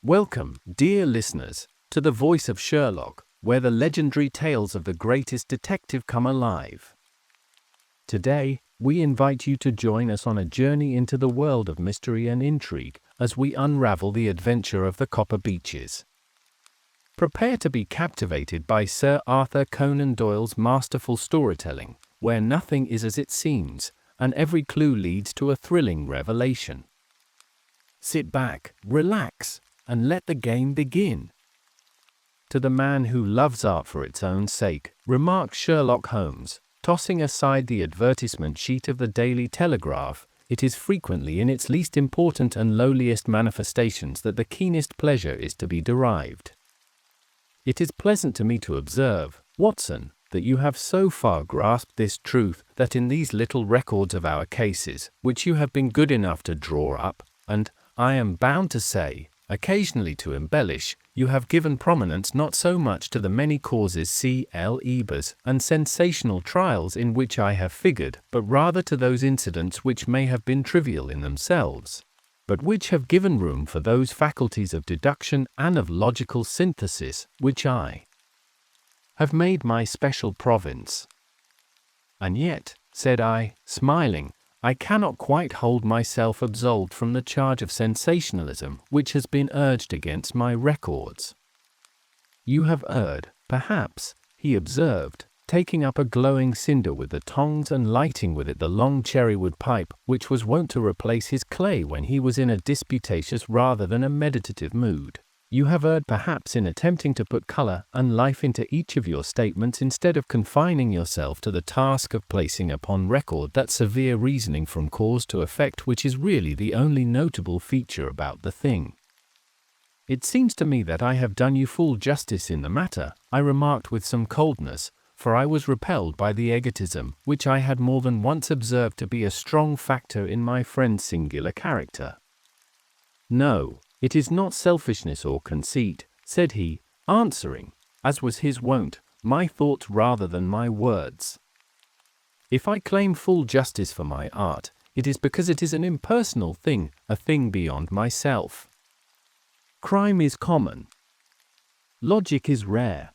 Welcome, dear listeners, to the voice of Sherlock, where the legendary tales of the greatest detective come alive. Today, we invite you to join us on a journey into the world of mystery and intrigue as we unravel the adventure of the Copper Beeches. Prepare to be captivated by Sir Arthur Conan Doyle's masterful storytelling, where nothing is as it seems, and every clue leads to a thrilling revelation. Sit back, relax, and let the game begin. To the man who loves art for its own sake, remarked Sherlock Holmes, tossing aside the advertisement sheet of the Daily Telegraph, it is frequently in its least important and lowliest manifestations that the keenest pleasure is to be derived. It is pleasant to me to observe, Watson, that you have so far grasped this truth that in these little records of our cases, which you have been good enough to draw up, and, I am bound to say, occasionally to embellish, you have given prominence not so much to the many causes célèbres and sensational trials in which I have figured, but rather to those incidents which may have been trivial in themselves, but which have given room for those faculties of deduction and of logical synthesis which I have made my special province. And yet, said I, smiling, I cannot quite hold myself absolved from the charge of sensationalism which has been urged against my records. You have erred, perhaps, he observed, taking up a glowing cinder with the tongs and lighting with it the long cherrywood pipe which was wont to replace his clay when he was in a disputatious rather than a meditative mood. You have erred perhaps in attempting to put color and life into each of your statements instead of confining yourself to the task of placing upon record that severe reasoning from cause to effect which is really the only notable feature about the thing. It seems to me that I have done you full justice in the matter, I remarked with some coldness, for I was repelled by the egotism which I had more than once observed to be a strong factor in my friend's singular character. No, it is not selfishness or conceit, said he, answering, as was his wont, my thoughts rather than my words. If I claim full justice for my art, it is because it is an impersonal thing, a thing beyond myself. Crime is common. Logic is rare.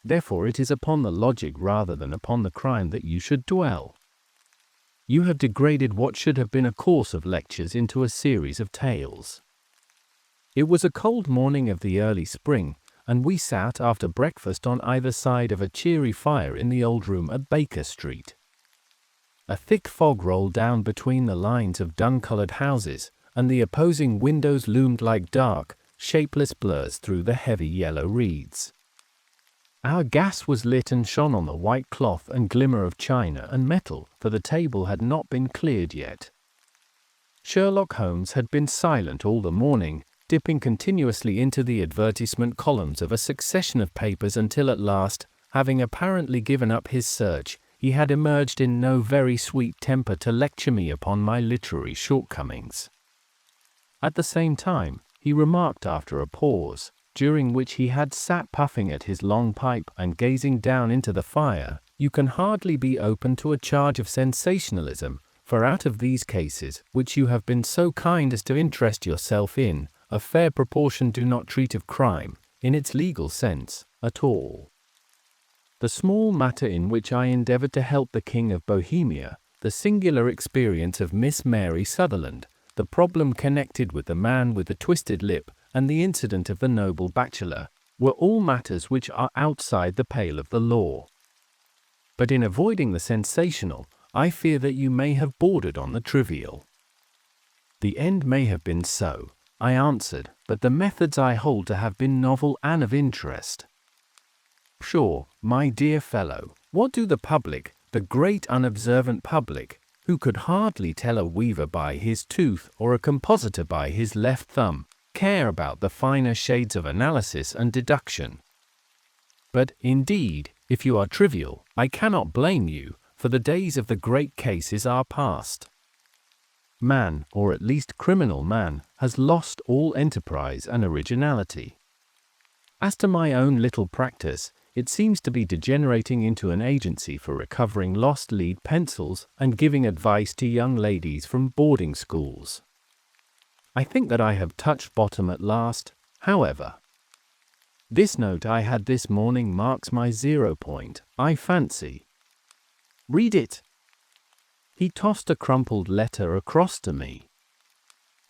Therefore it is upon the logic rather than upon the crime that you should dwell. You have degraded what should have been a course of lectures into a series of tales. It was a cold morning of the early spring, and we sat after breakfast on either side of a cheery fire in the old room at Baker Street. A thick fog rolled down between the lines of dun-colored houses, and the opposing windows loomed like dark, shapeless blurs through the heavy yellow reeds. Our gas was lit and shone on the white cloth and glimmer of china and metal, for the table had not been cleared yet. Sherlock Holmes had been silent all the morning, dipping continuously into the advertisement columns of a succession of papers until at last, having apparently given up his search, he had emerged in no very sweet temper to lecture me upon my literary shortcomings. At the same time, he remarked after a pause, during which he had sat puffing at his long pipe and gazing down into the fire, you can hardly be open to a charge of sensationalism, for out of these cases, which you have been so kind as to interest yourself in, a fair proportion do not treat of crime, in its legal sense, at all. The small matter in which I endeavored to help the King of Bohemia, the singular experience of Miss Mary Sutherland, the problem connected with the man with the twisted lip, and the incident of the noble bachelor, were all matters which are outside the pale of the law. But in avoiding the sensational, I fear that you may have bordered on the trivial. The end may have been so, I answered, but the methods I hold to have been novel and of interest. Sure, my dear fellow, what do the public, the great unobservant public, who could hardly tell a weaver by his tooth or a compositor by his left thumb, care about the finer shades of analysis and deduction? But, indeed, if you are trivial, I cannot blame you, for the days of the great cases are past. Man, or at least criminal man, has lost all enterprise and originality. As to my own little practice, it seems to be degenerating into an agency for recovering lost lead pencils and giving advice to young ladies from boarding schools. I think that I have touched bottom at last, however. This note I had this morning marks my 0 point, I fancy. Read it." He tossed a crumpled letter across to me.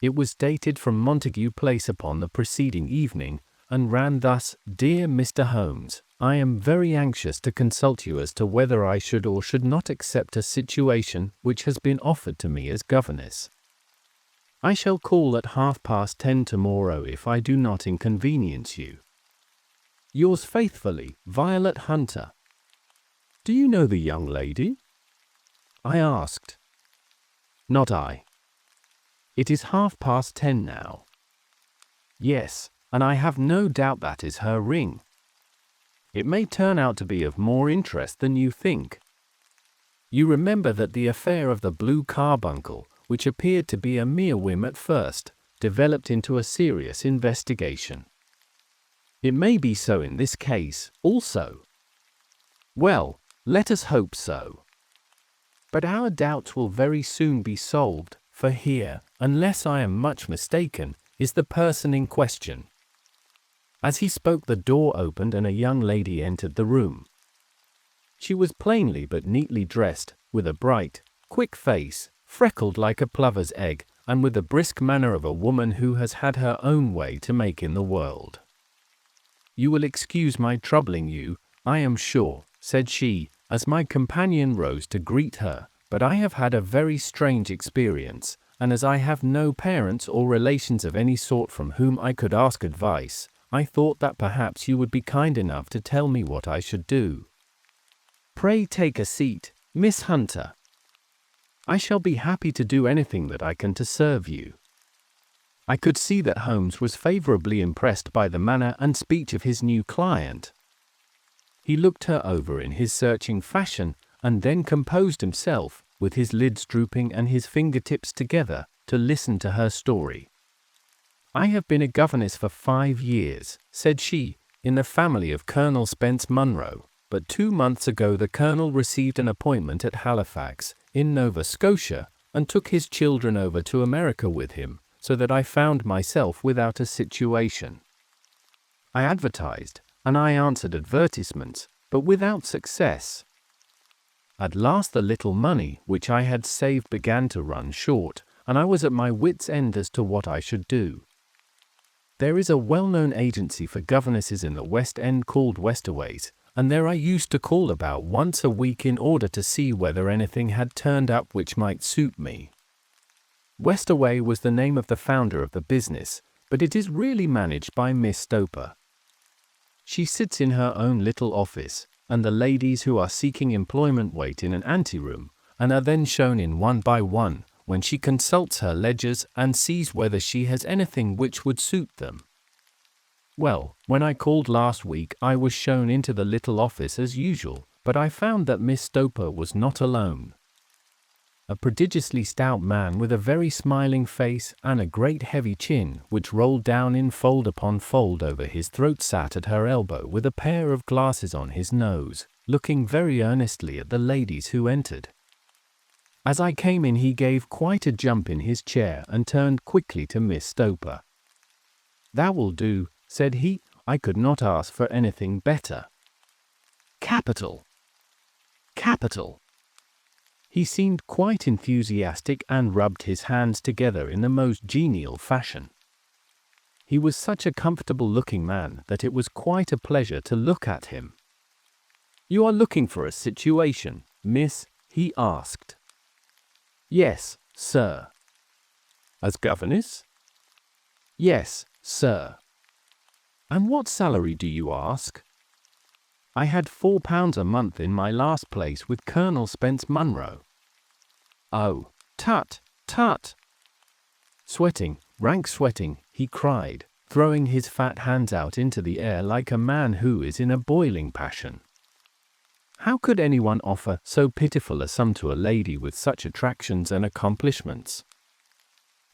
It was dated from Montague Place upon the preceding evening, and ran thus: "Dear Mr. Holmes, I am very anxious to consult you as to whether I should or should not accept a situation which has been offered to me as governess. I shall call at 10:30 tomorrow if I do not inconvenience you. Yours faithfully, Violet Hunter." "Do you know the young lady?" I asked. "Not I." "It is 10:30 now." "Yes, and I have no doubt that is her ring. It may turn out to be of more interest than you think. You remember that the affair of the blue carbuncle, which appeared to be a mere whim at first, developed into a serious investigation. It may be so in this case, also. Well, let us hope so. But our doubts will very soon be solved, for here, unless I am much mistaken, is the person in question." As he spoke, the door opened and a young lady entered the room. She was plainly but neatly dressed, with a bright, quick face, freckled like a plover's egg, and with the brisk manner of a woman who has had her own way to make in the world. "You will excuse my troubling you, I am sure," said she, as my companion rose to greet her, "but I have had a very strange experience, and as I have no parents or relations of any sort from whom I could ask advice, I thought that perhaps you would be kind enough to tell me what I should do. Pray take a seat, Miss Hunter. I shall be happy to do anything that I can to serve you." I could see that Holmes was favorably impressed by the manner and speech of his new client. He looked her over in his searching fashion, and then composed himself, with his lids drooping and his fingertips together, to listen to her story. "I have been a governess for 5 years," said she, "in the family of Colonel Spence Munro, but 2 months ago the Colonel received an appointment at Halifax, in Nova Scotia, and took his children over to America with him, so that I found myself without a situation. I advertised, and I answered advertisements, but without success. At last the little money which I had saved began to run short, and I was at my wits' end as to what I should do. There is a well-known agency for governesses in the West End called Westaway's, and there I used to call about once a week in order to see whether anything had turned up which might suit me. Westaway was the name of the founder of the business, but it is really managed by Miss Stoper. She sits in her own little office, and the ladies who are seeking employment wait in an anteroom, and are then shown in one by one, when she consults her ledgers and sees whether she has anything which would suit them. Well, when I called last week I was shown into the little office as usual, but I found that Miss Stoper was not alone. A prodigiously stout man with a very smiling face and a great heavy chin which rolled down in fold upon fold over his throat sat at her elbow with a pair of glasses on his nose, looking very earnestly at the ladies who entered. As I came in he gave quite a jump in his chair and turned quickly to Miss Stoper. "That will do," said he. "I could not ask for anything better." "Capital! Capital!" He seemed quite enthusiastic and rubbed his hands together in the most genial fashion. He was such a comfortable-looking man that it was quite a pleasure to look at him. "You are looking for a situation, miss?" he asked. "Yes, sir." "As governess?" "Yes, sir." "And what salary do you ask?" "I had £4 a month in my last place with Colonel Spence Munro." "Oh, tut, tut!" Sweating, rank sweating, he cried, throwing his fat hands out into the air like a man who is in a boiling passion. How could anyone offer so pitiful a sum to a lady with such attractions and accomplishments?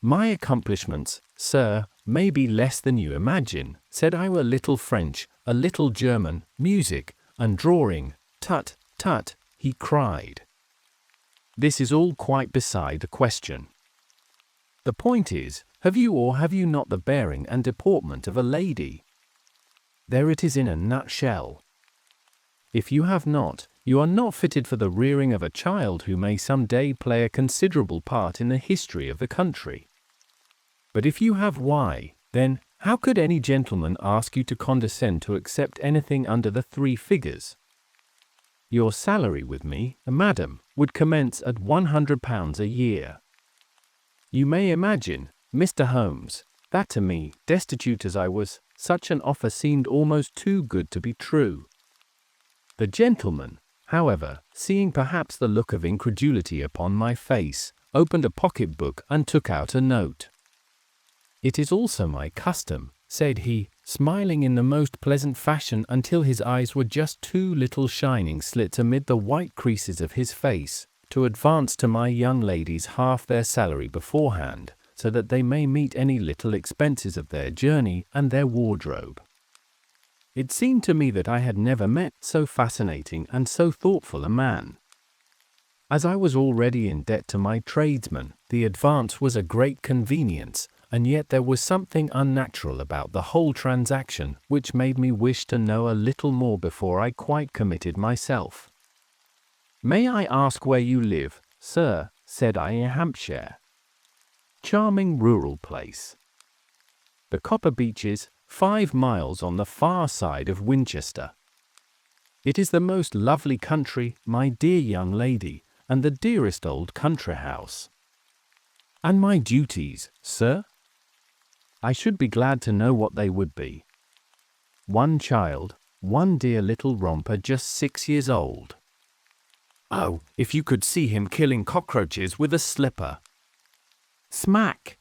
"My accomplishments, sir, may be less than you imagine," said I. "A little French, a little German, music, and drawing." "Tut, tut!" he cried. "This is all quite beside the question. The point is, have you or have you not the bearing and deportment of a lady? There it is in a nutshell. If you have not, you are not fitted for the rearing of a child who may some day play a considerable part in the history of the country. But if you have, why, then, how could any gentleman ask you to condescend to accept anything under the 3 figures? Your salary with me, madam, would commence at £100 a year. You may imagine, Mr. Holmes, that to me, destitute as I was, such an offer seemed almost too good to be true. The gentleman, however, seeing perhaps the look of incredulity upon my face, opened a pocket-book and took out a note. "It is also my custom," said he, smiling in the most pleasant fashion until his eyes were just 2 little shining slits amid the white creases of his face, "to advance to my young ladies half their salary beforehand, so that they may meet any little expenses of their journey and their wardrobe." It seemed to me that I had never met so fascinating and so thoughtful a man. As I was already in debt to my tradesman, the advance was a great convenience, and yet there was something unnatural about the whole transaction which made me wish to know a little more before I quite committed myself. "May I ask where you live, sir?" said I. "In Hampshire." "Charming rural place. The Copper Beeches, 5 miles on the far side of Winchester. It is the most lovely country, my dear young lady, and the dearest old country house." "And my duties, sir?" "I should be glad to know what they would be." "One child, one dear little romper just 6 years old. Oh, if you could see him killing cockroaches with a slipper. Smack!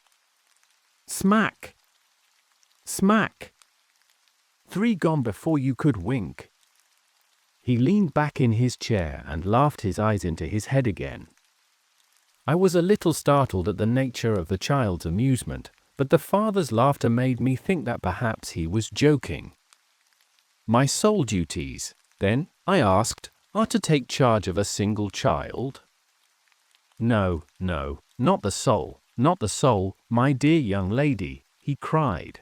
Smack! Smack! 3 gone before you could wink." He leaned back in his chair and laughed his eyes into his head again. I was a little startled at the nature of the child's amusement, but the father's laughter made me think that perhaps he was joking. "My sole duties, then," I asked, "are to take charge of a single child?" "No, no, not the sole, my dear young lady," he cried.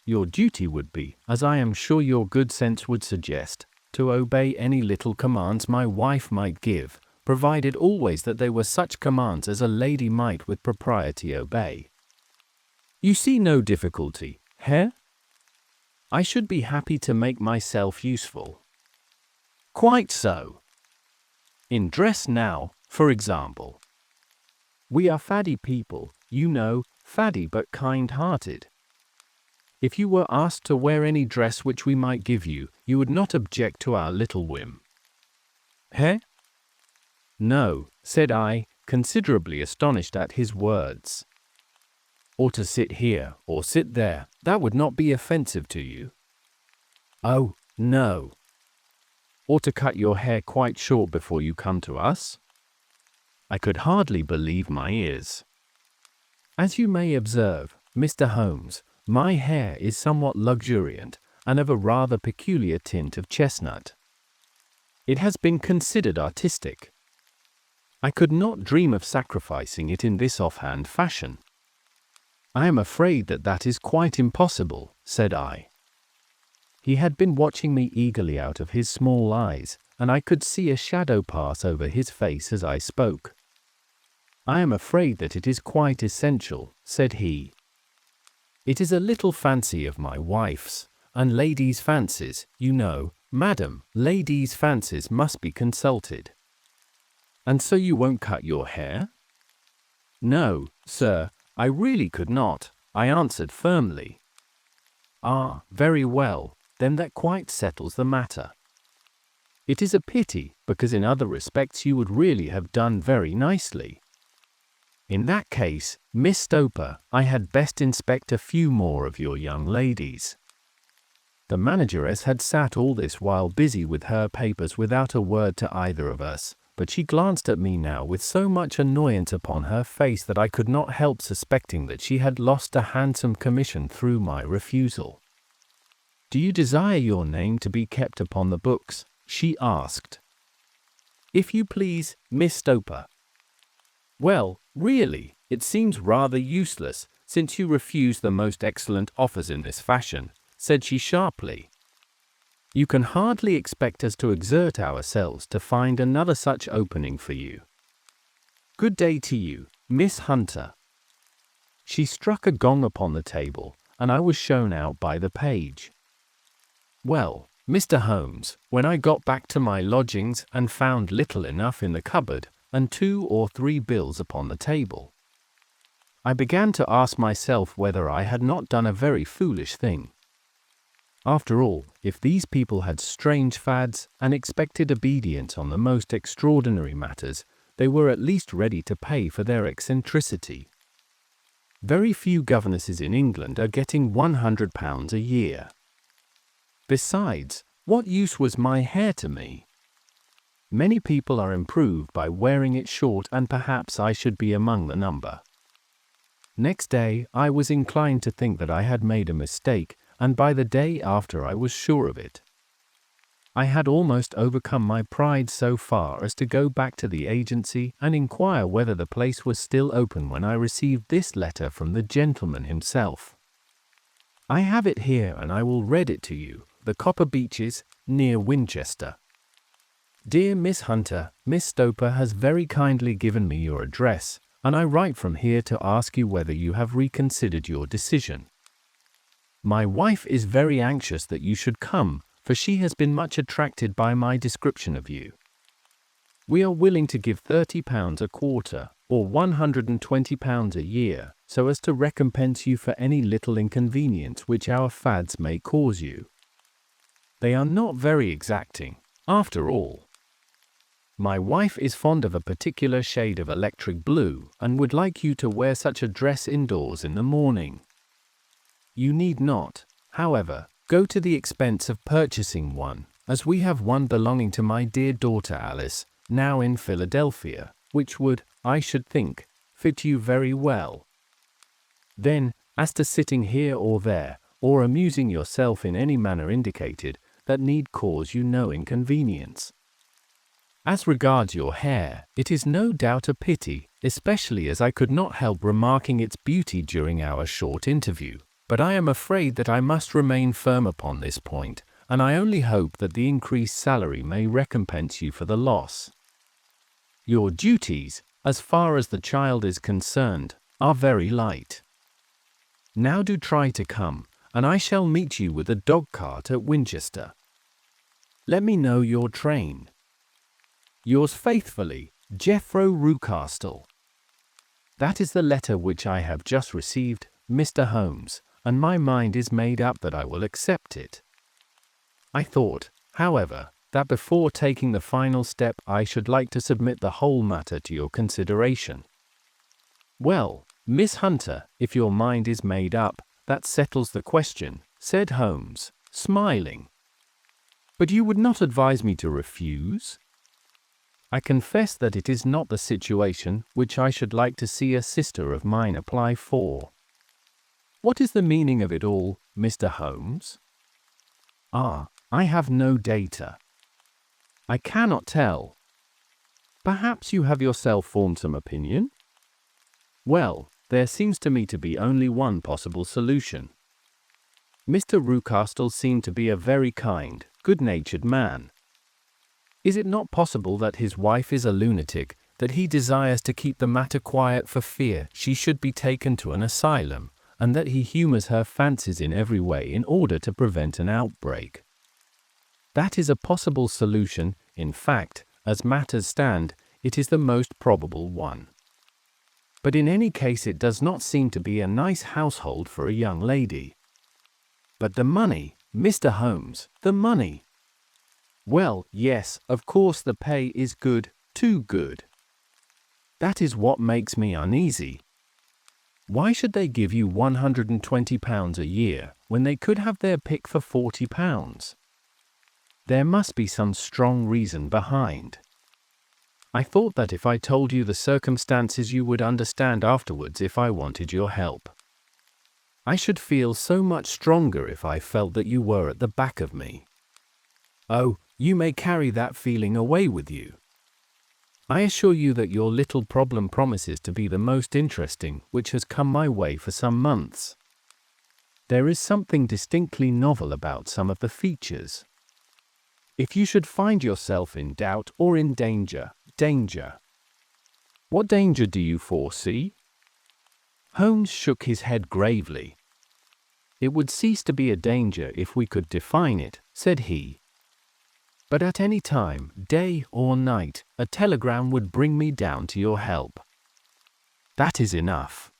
"Your duty would be, as I am sure your good sense would suggest, to obey any little commands my wife might give, provided always that they were such commands as a lady might with propriety obey. You see no difficulty, eh? I should be happy to make myself useful." "Quite so. In dress now, for example. We are faddy people, you know, faddy but kind-hearted. If you were asked to wear any dress which we might give you, you would not object to our little whim. Eh?" "No," said I, considerably astonished at his words. "Or to sit here, or sit there, that would not be offensive to you?" "Oh, no." "Or to cut your hair quite short before you come to us?" I could hardly believe my ears. As you may observe, Mr. Holmes, my hair is somewhat luxuriant and of a rather peculiar tint of chestnut. It has been considered artistic. I could not dream of sacrificing it in this offhand fashion. "I am afraid that that is quite impossible," said I. He had been watching me eagerly out of his small eyes, and I could see a shadow pass over his face as I spoke. "I am afraid that it is quite essential," said he. "It is a little fancy of my wife's, and ladies' fancies, you know, madam, ladies' fancies must be consulted." "And so you won't cut your hair?" "No, sir, I really could not," I answered firmly. "Ah, very well, then that quite settles the matter. It is a pity, because in other respects you would really have done very nicely. In that case, Miss Stoper, I had best inspect a few more of your young ladies." The manageress had sat all this while busy with her papers without a word to either of us, but she glanced at me now with so much annoyance upon her face that I could not help suspecting that she had lost a handsome commission through my refusal. "Do you desire your name to be kept upon the books?" she asked. "If you please, Miss Stoper." "Well, really," It seems rather useless, since you refuse the most excellent offers in this fashion," said she sharply. "You can hardly expect us to exert ourselves to find another such opening for you. Good day to you, Miss Hunter." She struck a gong upon the table, and I was shown out by the page. Well, Mr. Holmes, when I got back to my lodgings and found little enough in the cupboard, and 2 or 3 bills upon the table, I began to ask myself whether I had not done a very foolish thing. After all, if these people had strange fads and expected obedience on the most extraordinary matters, they were at least ready to pay for their eccentricity. Very few governesses in England are getting £100 a year. Besides, what use was my hair to me? Many people are improved by wearing it short, and perhaps I should be among the number. Next day, I was inclined to think that I had made a mistake, and by the day after I was sure of it. I had almost overcome my pride so far as to go back to the agency and inquire whether the place was still open when I received this letter from the gentleman himself. I have it here, and I will read it to you. The Copper Beeches, near Winchester. Dear Miss Hunter, Miss Stoper has very kindly given me your address, and I write from here to ask you whether you have reconsidered your decision. My wife is very anxious that you should come, for she has been much attracted by my description of you. We are willing to give £30 a quarter, or £120 a year, so as to recompense you for any little inconvenience which our fads may cause you. They are not very exacting, after all. My wife is fond of a particular shade of electric blue, and would like you to wear such a dress indoors in the morning. You need not, however, go to the expense of purchasing one, as we have one belonging to my dear daughter Alice, now in Philadelphia, which would, I should think, fit you very well. Then, as to sitting here or there, or amusing yourself in any manner indicated, that need cause you no inconvenience. As regards your hair, it is no doubt a pity, especially as I could not help remarking its beauty during our short interview, but I am afraid that I must remain firm upon this point, and I only hope that the increased salary may recompense you for the loss. Your duties, as far as the child is concerned, are very light. Now do try to come, and I shall meet you with a dog-cart at Winchester. Let me know your train. Yours faithfully, Jethro Rucastle. That is the letter which I have just received, Mr. Holmes, and my mind is made up that I will accept it. I thought, however, that before taking the final step I should like to submit the whole matter to your consideration. Well, Miss Hunter, if your mind is made up, that settles the question, said Holmes, smiling. But you would not advise me to refuse? I confess that it is not the situation which I should like to see a sister of mine apply for. What is the meaning of it all, Mr. Holmes? Ah, I have no data. I cannot tell. Perhaps you have yourself formed some opinion? Well, there seems to me to be only one possible solution. Mr. Rucastle seemed to be a very kind, good-natured man. Is it not possible that his wife is a lunatic, that he desires to keep the matter quiet for fear she should be taken to an asylum, and that he humors her fancies in every way in order to prevent an outbreak? That is a possible solution. In fact, as matters stand, it is the most probable one. But in any case it does not seem to be a nice household for a young lady. But the money, Mr. Holmes, the money. Well, yes, of course the pay is good, too good. That is what makes me uneasy. Why should they give you £120 a year when they could have their pick for £40? There must be some strong reason behind. I thought that if I told you the circumstances you would understand afterwards if I wanted your help. I should feel so much stronger if I felt that you were at the back of me. Oh, you may carry that feeling away with you. I assure you that your little problem promises to be the most interesting which has come my way for some months. There is something distinctly novel about some of the features. If you should find yourself in doubt or in danger. What danger do you foresee? Holmes shook his head gravely. It would cease to be a danger if we could define it, said he. But at any time, day or night, a telegram would bring me down to your help. That is enough.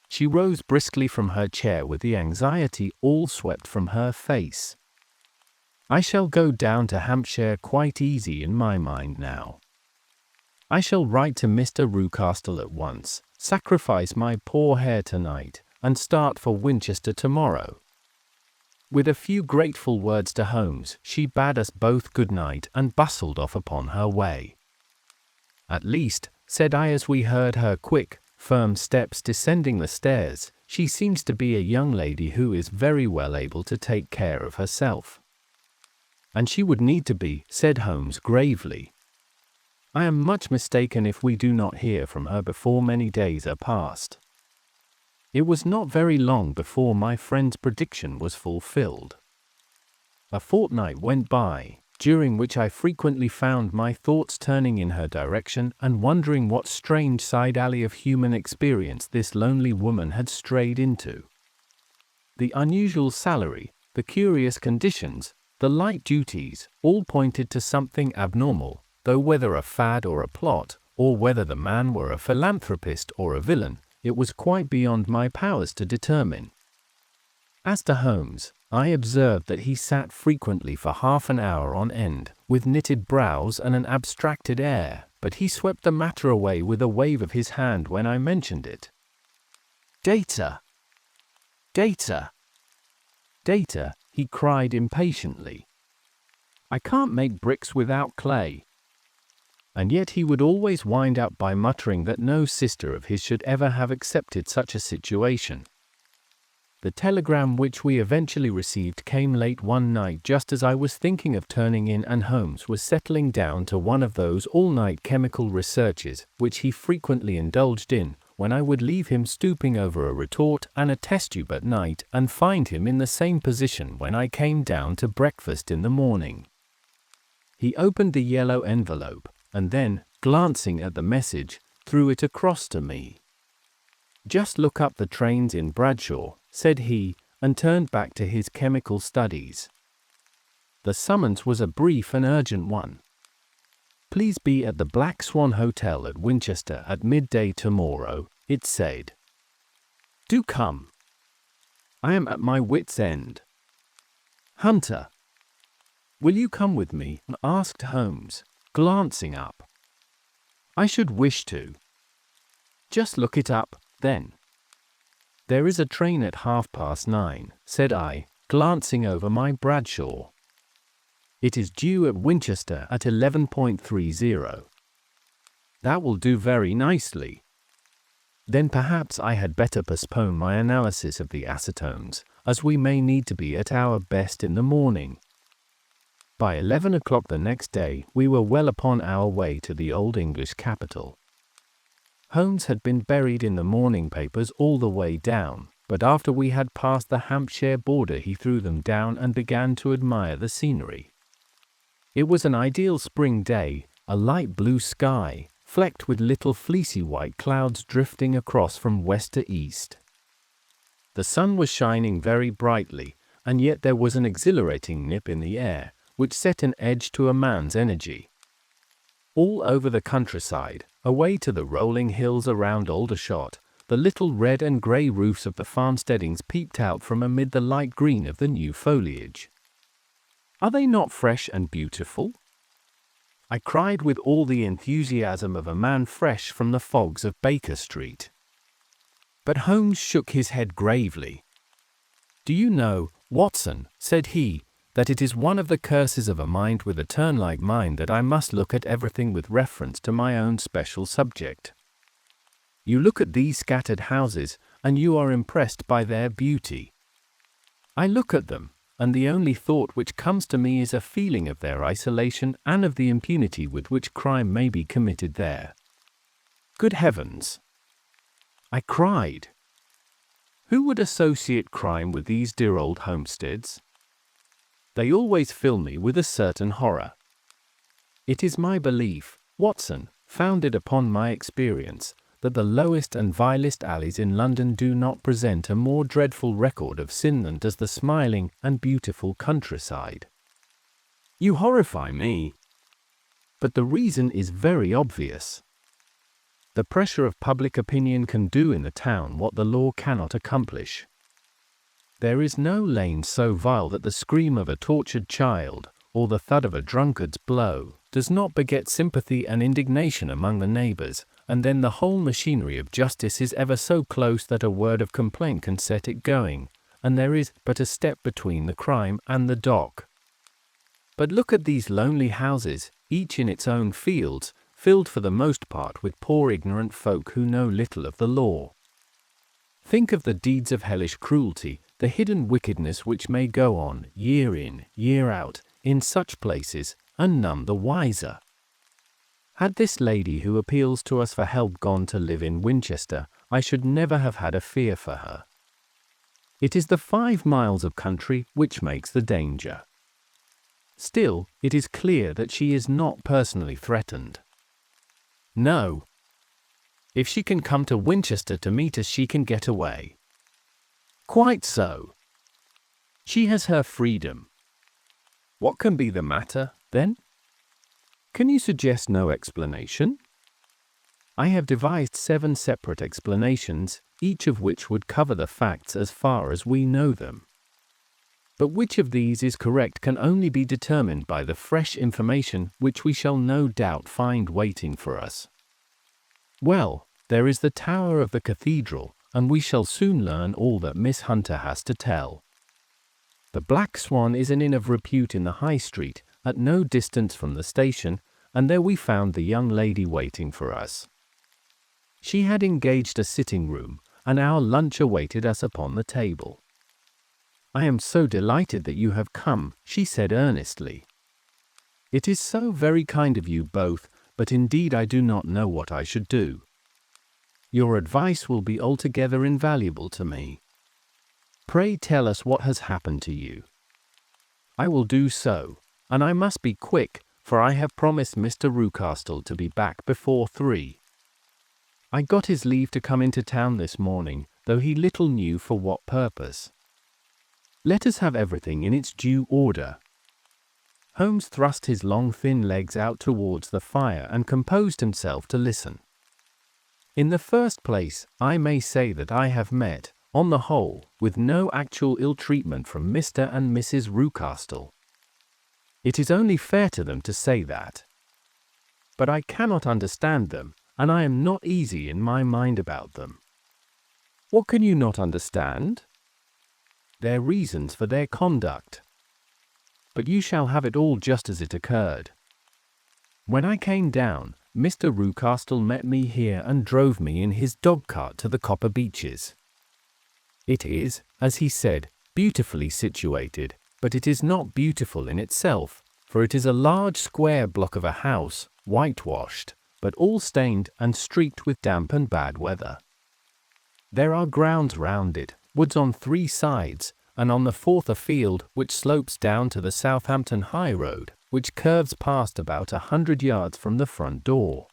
She rose briskly from her chair with the anxiety all swept from her face. I shall go down to Hampshire quite easy in my mind now. I shall write to Mr. Rucastle at once, sacrifice my poor hair tonight, and start for Winchester tomorrow. With a few grateful words to Holmes, she bade us both good night and bustled off upon her way. At least, said I as we heard her quick, firm steps descending the stairs, she seems to be a young lady who is very well able to take care of herself. And she would need to be, said Holmes gravely. I am much mistaken if we do not hear from her before many days are past. It was not very long before my friend's prediction was fulfilled. A fortnight went by, during which I frequently found my thoughts turning in her direction and wondering what strange side alley of human experience this lonely woman had strayed into. The unusual salary, the curious conditions, the light duties, all pointed to something abnormal, though whether a fad or a plot, or whether the man were a philanthropist or a villain, it was quite beyond my powers to determine. As to Holmes, I observed that he sat frequently for half an hour on end, with knitted brows and an abstracted air, but he swept the matter away with a wave of his hand when I mentioned it. Data! Data! Data! He cried impatiently. I can't make bricks without clay. And yet he would always wind up by muttering that no sister of his should ever have accepted such a situation. The telegram which we eventually received came late one night just as I was thinking of turning in and Holmes was settling down to one of those all-night chemical researches which he frequently indulged in, when I would leave him stooping over a retort and a test tube at night and find him in the same position when I came down to breakfast in the morning. He opened the yellow envelope, and then, glancing at the message, threw it across to me. Just look up the trains in Bradshaw, said he, and turned back to his chemical studies. The summons was a brief and urgent one. Please be at the Black Swan Hotel at Winchester at midday tomorrow, it said. Do come. I am at my wit's end. Hunter. Will you come with me? Asked Holmes, glancing up. I should wish to. Just look it up, then. There is a train at 9:30, said I, glancing over my Bradshaw. It is due at Winchester at 11:30. That will do very nicely. Then perhaps I had better postpone my analysis of the acetones, as we may need to be at our best in the morning. By 11 o'clock the next day, we were well upon our way to the old English capital. Holmes had been buried in the morning papers all the way down, but after we had passed the Hampshire border he threw them down and began to admire the scenery. It was an ideal spring day, a light blue sky, flecked with little fleecy white clouds drifting across from west to east. The sun was shining very brightly, and yet there was an exhilarating nip in the air, which set an edge to a man's energy. All over the countryside, away to the rolling hills around Aldershot, the little red and grey roofs of the farmsteadings peeped out from amid the light green of the new foliage. Are they not fresh and beautiful? I cried with all the enthusiasm of a man fresh from the fogs of Baker Street. But Holmes shook his head gravely. Do you know, Watson, said he, that it is one of the curses of a mind with a turn like mine that I must look at everything with reference to my own special subject. You look at these scattered houses, and you are impressed by their beauty. I look at them, and the only thought which comes to me is a feeling of their isolation and of the impunity with which crime may be committed there. Good heavens! I cried. Who would associate crime with these dear old homesteads? They always fill me with a certain horror. It is my belief, Watson, founded upon my experience, that the lowest and vilest alleys in London do not present a more dreadful record of sin than does the smiling and beautiful countryside. You horrify me. But the reason is very obvious. The pressure of public opinion can do in the town what the law cannot accomplish. There is no lane so vile that the scream of a tortured child, or the thud of a drunkard's blow, does not beget sympathy and indignation among the neighbours, and then the whole machinery of justice is ever so close that a word of complaint can set it going, and there is but a step between the crime and the dock. But look at these lonely houses, each in its own fields, filled for the most part with poor ignorant folk who know little of the law. Think of the deeds of hellish cruelty, the hidden wickedness which may go on, year in, year out, in such places, and none the wiser. Had this lady who appeals to us for help gone to live in Winchester, I should never have had a fear for her. It is the 5 miles of country which makes the danger. Still, it is clear that she is not personally threatened. No. If she can come to Winchester to meet us, she can get away. Quite so. She has her freedom. What can be the matter, then? Can you suggest no explanation? I have devised 7 separate explanations, each of which would cover the facts as far as we know them. But which of these is correct can only be determined by the fresh information which we shall no doubt find waiting for us. Well, there is the tower of the cathedral, and we shall soon learn all that Miss Hunter has to tell. The Black Swan is an inn of repute in the High Street, at no distance from the station, and there we found the young lady waiting for us. She had engaged a sitting room, and our lunch awaited us upon the table. I am so delighted that you have come, she said earnestly. It is so very kind of you both, but indeed I do not know what I should do. Your advice will be altogether invaluable to me. Pray tell us what has happened to you. I will do so, and I must be quick, for I have promised Mr. Rucastle to be back before 3. I got his leave to come into town this morning, though he little knew for what purpose. Let us have everything in its due order. Holmes thrust his long thin legs out towards the fire and composed himself to listen. In the first place, I may say that I have met, on the whole, with no actual ill treatment from Mr. and Mrs. Rucastle. It is only fair to them to say that. But I cannot understand them, and I am not easy in my mind about them. What can you not understand? Their reasons for their conduct. But you shall have it all just as it occurred. When I came down, Mr. Rucastle met me here and drove me in his dog-cart to the Copper Beeches. It is, as he said, beautifully situated, but it is not beautiful in itself, for it is a large square block of a house, whitewashed, but all stained and streaked with damp and bad weather. There are grounds round it, woods on 3 sides, and on the 4th a field which slopes down to the Southampton High Road, which curves past about 100 yards from the front door.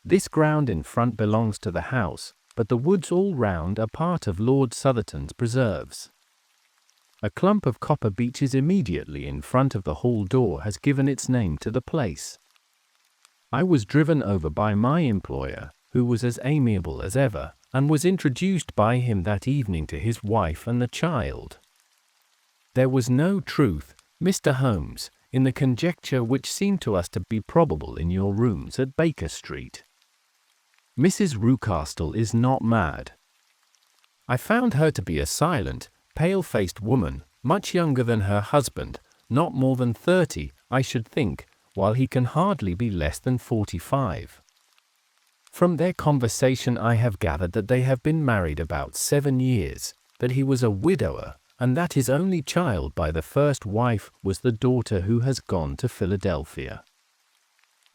This ground in front belongs to the house, but the woods all round are part of Lord Southerton's preserves. A clump of copper beeches immediately in front of the hall door has given its name to the place. I was driven over by my employer, who was as amiable as ever, and was introduced by him that evening to his wife and the child. There was no truth, Mr. Holmes, in the conjecture which seemed to us to be probable in your rooms at Baker Street. Mrs. Rucastle is not mad. I found her to be a silent, pale-faced woman, much younger than her husband, not more than 30, I should think, while he can hardly be less than 45. From their conversation I have gathered that they have been married about 7 years, that he was a widower, and that his only child by the first wife was the daughter who has gone to Philadelphia.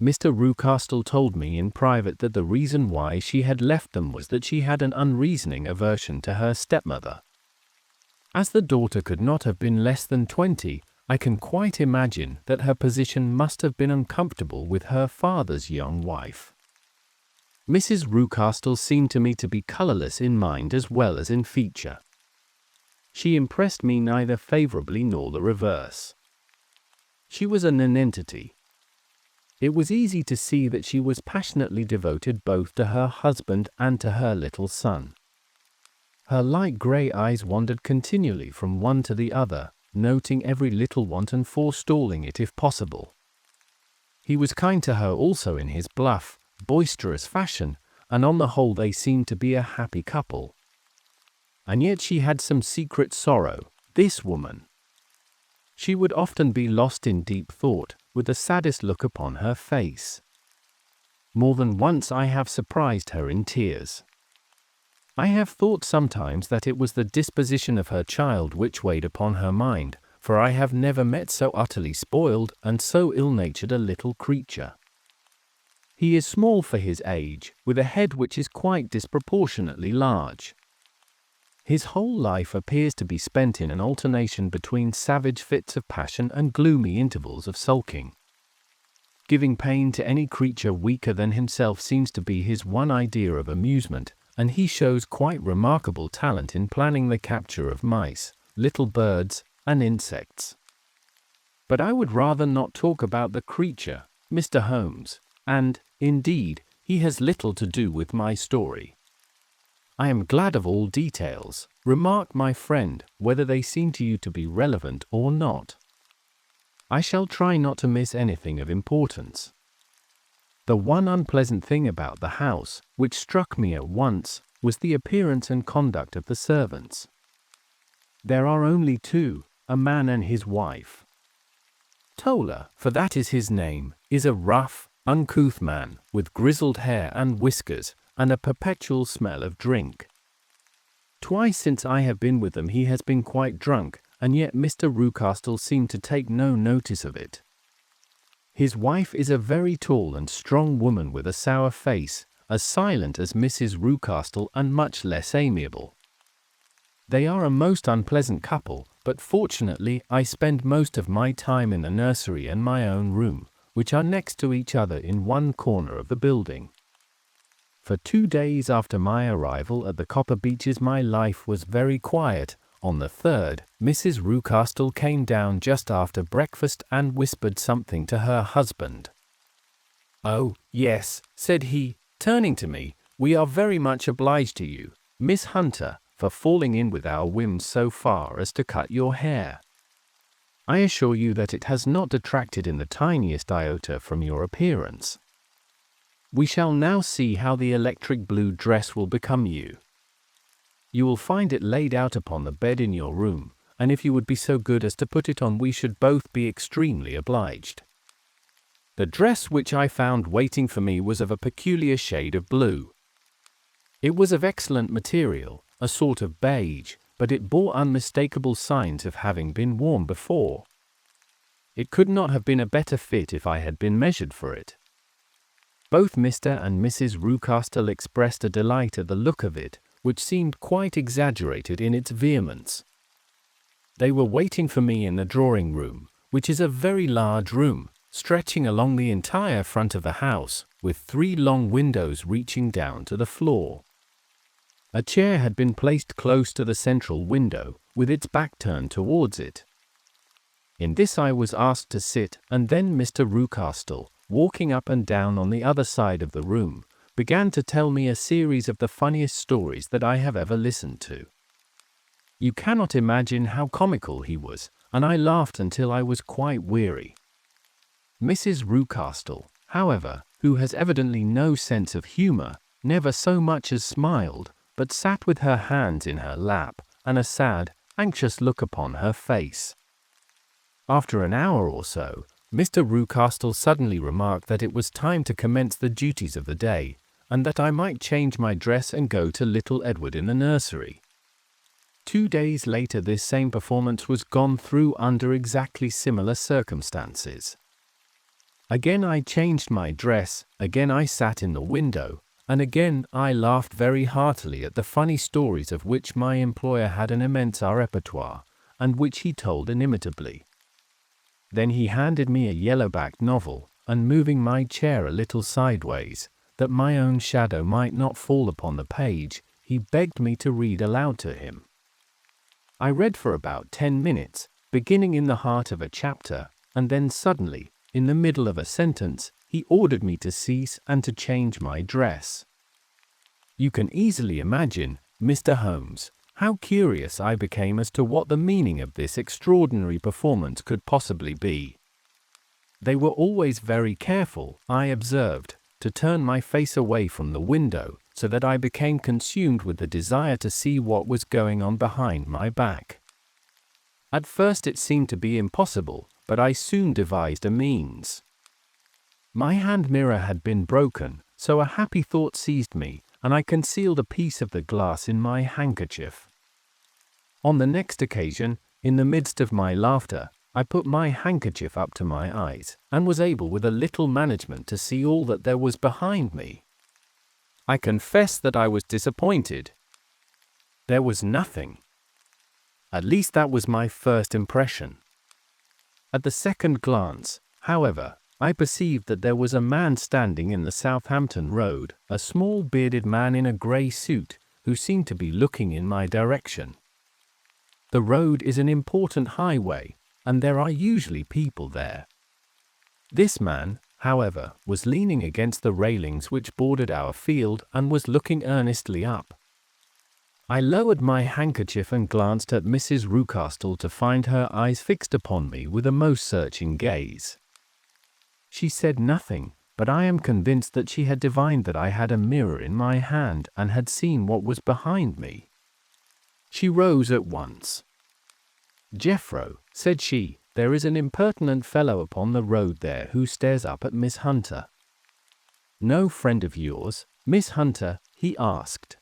Mr. Rucastle told me in private that the reason why she had left them was that she had an unreasoning aversion to her stepmother. As the daughter could not have been less than 20, I can quite imagine that her position must have been uncomfortable with her father's young wife. Mrs. Rucastle seemed to me to be colourless in mind as well as in feature. She impressed me neither favourably nor the reverse. She was a nonentity. It was easy to see that she was passionately devoted both to her husband and to her little son. Her light grey eyes wandered continually from one to the other, noting every little want and forestalling it if possible. He was kind to her also in his bluff, boisterous fashion, and on the whole they seemed to be a happy couple. And yet she had some secret sorrow, this woman. She would often be lost in deep thought, with the saddest look upon her face. More than once I have surprised her in tears. I have thought sometimes that it was the disposition of her child which weighed upon her mind, for I have never met so utterly spoiled and so ill-natured a little creature. He is small for his age, with a head which is quite disproportionately large. His whole life appears to be spent in an alternation between savage fits of passion and gloomy intervals of sulking. Giving pain to any creature weaker than himself seems to be his one idea of amusement, and he shows quite remarkable talent in planning the capture of mice, little birds, and insects. But I would rather not talk about the creature, Mr. Holmes, and, indeed, he has little to do with my story. I am glad of all details. Remark, my friend, whether they seem to you to be relevant or not. I shall try not to miss anything of importance. The one unpleasant thing about the house, which struck me at once, was the appearance and conduct of the servants. There are only two, a man and his wife. Toller, for that is his name, is a rough, uncouth man, with grizzled hair and whiskers, and a perpetual smell of drink. Twice since I have been with them he has been quite drunk, and yet Mr. Rucastle seemed to take no notice of it. His wife is a very tall and strong woman with a sour face, as silent as Mrs. Rucastle and much less amiable. They are a most unpleasant couple, but fortunately I spend most of my time in the nursery and my own room, which are next to each other in one corner of the building. For 2 days after my arrival at the Copper Beeches my life was very quiet. On the third, Mrs. Rucastle came down just after breakfast and whispered something to her husband. "Oh, yes," said he, turning to me, "we are very much obliged to you, Miss Hunter, for falling in with our whims so far as to cut your hair. I assure you that it has not detracted in the tiniest iota from your appearance. We shall now see how the electric blue dress will become you. You will find it laid out upon the bed in your room, and if you would be so good as to put it on we should both be extremely obliged." The dress which I found waiting for me was of a peculiar shade of blue. It was of excellent material, a sort of beige, but it bore unmistakable signs of having been worn before. It could not have been a better fit if I had been measured for it. Both Mr. and Mrs. Rucastle expressed a delight at the look of it, which seemed quite exaggerated in its vehemence. They were waiting for me in the drawing-room, which is a very large room, stretching along the entire front of the house, with 3 long windows reaching down to the floor. A chair had been placed close to the central window, with its back turned towards it. In this I was asked to sit, and then Mr. Rucastle, walking up and down on the other side of the room, began to tell me a series of the funniest stories that I have ever listened to. You cannot imagine how comical he was, and I laughed until I was quite weary. Mrs. Rucastle, however, who has evidently no sense of humour, never so much as smiled, but sat with her hands in her lap, and a sad, anxious look upon her face. After an hour or so, Mr. Rucastle suddenly remarked that it was time to commence the duties of the day, and that I might change my dress and go to little Edward in the nursery. 2 days later this same performance was gone through under exactly similar circumstances. Again I changed my dress, again I sat in the window, and again I laughed very heartily at the funny stories of which my employer had an immense repertoire, and which he told inimitably. Then he handed me a yellow-backed novel, and moving my chair a little sideways, that my own shadow might not fall upon the page, he begged me to read aloud to him. I read for about 10 minutes, beginning in the heart of a chapter, and then suddenly, in the middle of a sentence, he ordered me to cease and to change my dress. You can easily imagine, Mr. Holmes, how curious I became as to what the meaning of this extraordinary performance could possibly be. They were always very careful, I observed, to turn my face away from the window, so that I became consumed with the desire to see what was going on behind my back. At first it seemed to be impossible, but I soon devised a means. My hand mirror had been broken, so a happy thought seized me, and I concealed a piece of the glass in my handkerchief. On the next occasion, in the midst of my laughter, I put my handkerchief up to my eyes, and was able with a little management to see all that there was behind me. I confess that I was disappointed. There was nothing. At least that was my first impression. At the second glance, however, I perceived that there was a man standing in the Southampton Road, a small bearded man in a grey suit, who seemed to be looking in my direction. The road is an important highway, and there are usually people there. This man, however, was leaning against the railings which bordered our field and was looking earnestly up. I lowered my handkerchief and glanced at Mrs. Rucastle to find her eyes fixed upon me with a most searching gaze. She said nothing, but I am convinced that she had divined that I had a mirror in my hand and had seen what was behind me. She rose at once. "Jeffro," said she, "there is an impertinent fellow upon the road there who stares up at Miss Hunter." "No friend of yours, Miss Hunter?" he asked.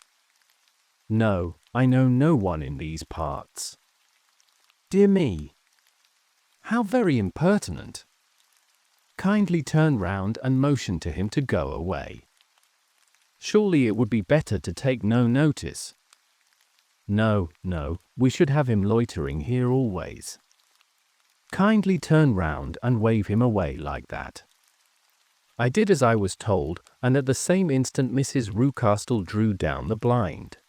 "No, I know no one in these parts." "Dear me! How very impertinent! Kindly turn round and motion to him to go away. Surely it would be better to take no notice." No, we should have him loitering here always. Kindly turn round and wave him away like that." I did as I was told, and at the same instant Mrs. Rucastle drew down the blind.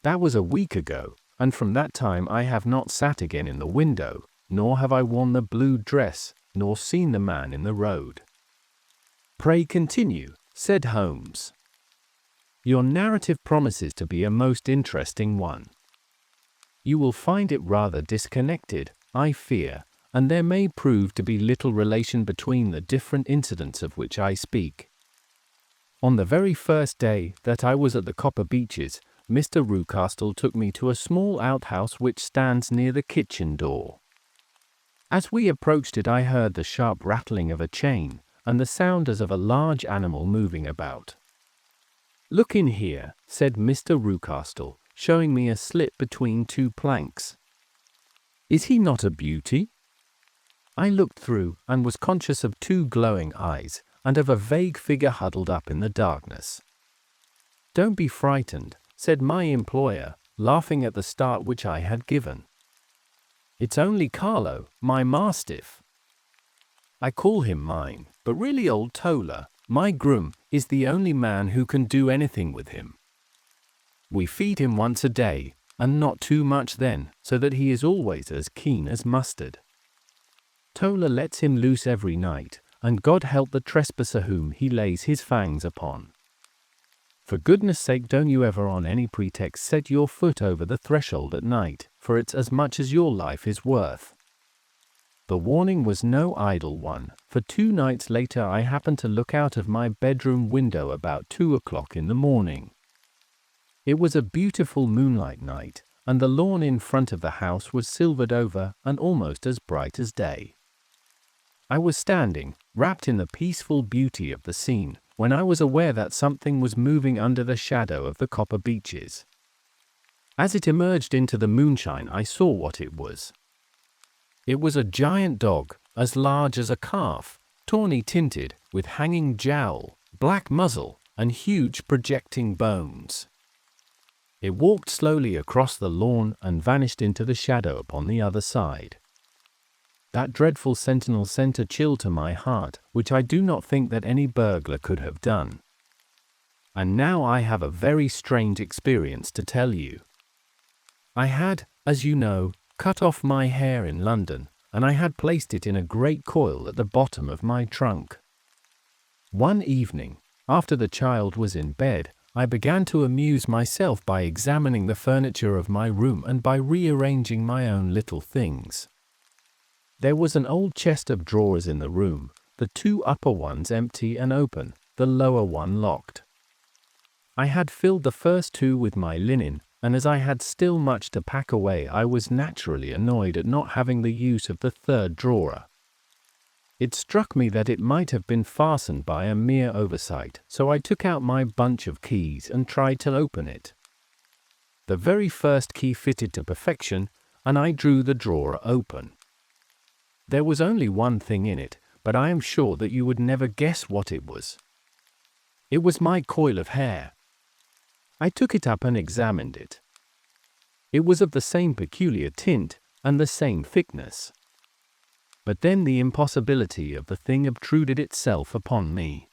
That was a week ago, and from that time I have not sat again in the window, nor have I worn the blue dress, nor seen the man in the road. "Pray continue," said Holmes. "Your narrative promises to be a most interesting one. You will find it rather disconnected, I fear, and there may prove to be little relation between the different incidents of which I speak. On the very first day that I was at the Copper Beeches, Mr. Rucastle took me to a small outhouse which stands near the kitchen door. As we approached it I heard the sharp rattling of a chain, and the sound as of a large animal moving about. "Look in here," said Mr. Rucastle, showing me a slit between two planks. "Is he not a beauty?" I looked through, and was conscious of two glowing eyes, and of a vague figure huddled up in the darkness. "Don't be frightened," said my employer, laughing at the start which I had given. "It's only Carlo, my mastiff. I call him mine, but really old Tola, my groom, is the only man who can do anything with him. We feed him once a day, and not too much then, so that he is always as keen as mustard. Tola lets him loose every night, and God help the trespasser whom he lays his fangs upon. For goodness sake don't you ever on any pretext set your foot over the threshold at night, for it's as much as your life is worth." The warning was no idle one, for 2 nights later I happened to look out of my bedroom window about 2 o'clock in the morning. It was a beautiful moonlight night, and the lawn in front of the house was silvered over and almost as bright as day. I was standing, wrapped in the peaceful beauty of the scene, when I was aware that something was moving under the shadow of the Copper Beeches. As it emerged into the moonshine, I saw what it was. It was a giant dog, as large as a calf, tawny tinted, with hanging jowl, black muzzle, and huge projecting bones. It walked slowly across the lawn and vanished into the shadow upon the other side. That dreadful sentinel sent a chill to my heart, which I do not think that any burglar could have done. And now I have a very strange experience to tell you. I had, as you know, cut off my hair in London, and I had placed it in a great coil at the bottom of my trunk. One evening, after the child was in bed, I began to amuse myself by examining the furniture of my room and by rearranging my own little things. There was an old chest of drawers in the room, the two upper ones empty and open, the lower one locked. I had filled the first two with my linen, and as I had still much to pack away, I was naturally annoyed at not having the use of the third drawer. It struck me that it might have been fastened by a mere oversight, so I took out my bunch of keys and tried to open it. The very first key fitted to perfection, and I drew the drawer open. There was only one thing in it, but I am sure that you would never guess what it was. It was my coil of hair. I took it up and examined it. It was of the same peculiar tint and the same thickness. But then the impossibility of the thing obtruded itself upon me.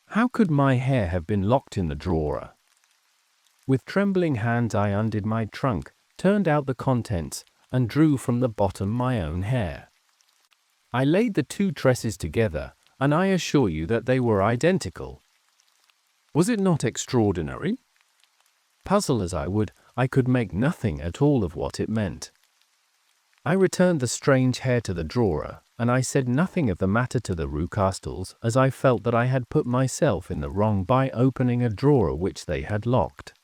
How could my hair have been locked in the drawer? With trembling hands I undid my trunk, turned out the contents, and drew from the bottom my own hair. I laid the two tresses together, and I assure you that they were identical. Was it not extraordinary? Puzzle as I would, I could make nothing at all of what it meant. I returned the strange hair to the drawer, and I said nothing of the matter to the Rucastles, as I felt that I had put myself in the wrong by opening a drawer which they had locked.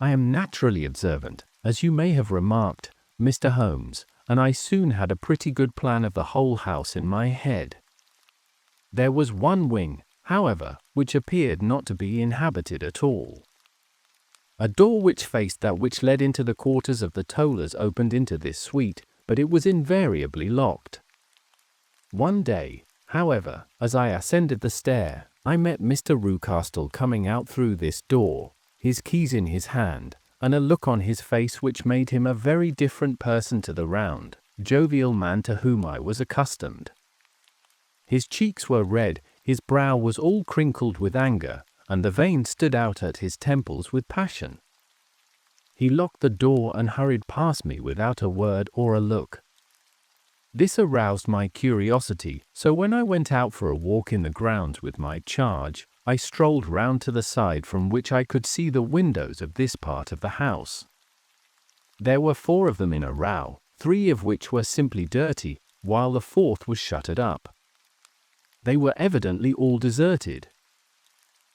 I am naturally observant, as you may have remarked, Mr. Holmes, and I soon had a pretty good plan of the whole house in my head. There was one wing, however, which appeared not to be inhabited at all. A door which faced that which led into the quarters of the tollers opened into this suite, but it was invariably locked. One day, however, as I ascended the stair, I met Mr. Rucastle coming out through this door, his keys in his hand, and a look on his face which made him a very different person to the round, jovial man to whom I was accustomed. His cheeks were red, his brow was all crinkled with anger, and the veins stood out at his temples with passion. He locked the door and hurried past me without a word or a look. This aroused my curiosity, so when I went out for a walk in the grounds with my charge, I strolled round to the side from which I could see the windows of this part of the house. There were 4 of them in a row, 3 of which were simply dirty, while the 4th was shuttered up. They were evidently all deserted.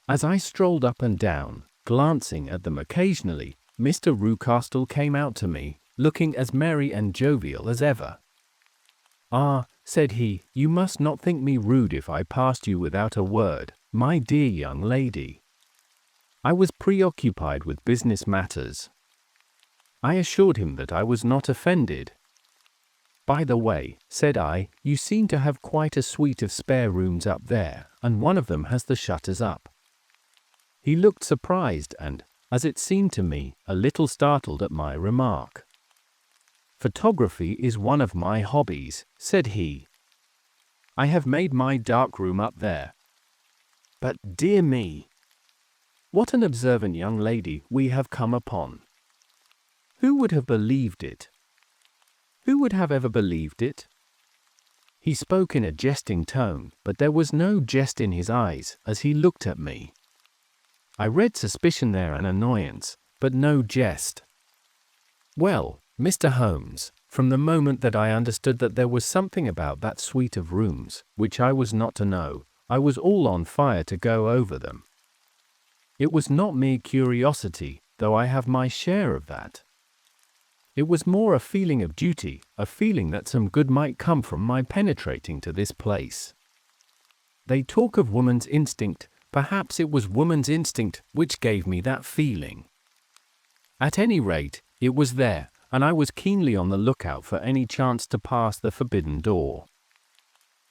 As I strolled up and down, glancing at them occasionally, Mr. Rucastle came out to me, looking as merry and jovial as ever. "Ah," said he, "you must not think me rude if I passed you without a word, my dear young lady. I was preoccupied with business matters." I assured him that I was not offended. "By the way," said I, "you seem to have quite a suite of spare rooms up there, and one of them has the shutters up." He looked surprised and, as it seemed to me, a little startled at my remark. "Photography is one of my hobbies," said he. "I have made my dark room up there. But, dear me, what an observant young lady we have come upon. Who would have believed it? Who would have ever believed it?" He spoke in a jesting tone, but there was no jest in his eyes as he looked at me. I read suspicion there and annoyance, but no jest. Well, Mr. Holmes, from the moment that I understood that there was something about that suite of rooms, which I was not to know, I was all on fire to go over them. It was not mere curiosity, though I have my share of that. It was more a feeling of duty, a feeling that some good might come from my penetrating to this place. They talk of woman's instinct. Perhaps it was woman's instinct which gave me that feeling. At any rate, it was there, and I was keenly on the lookout for any chance to pass the forbidden door.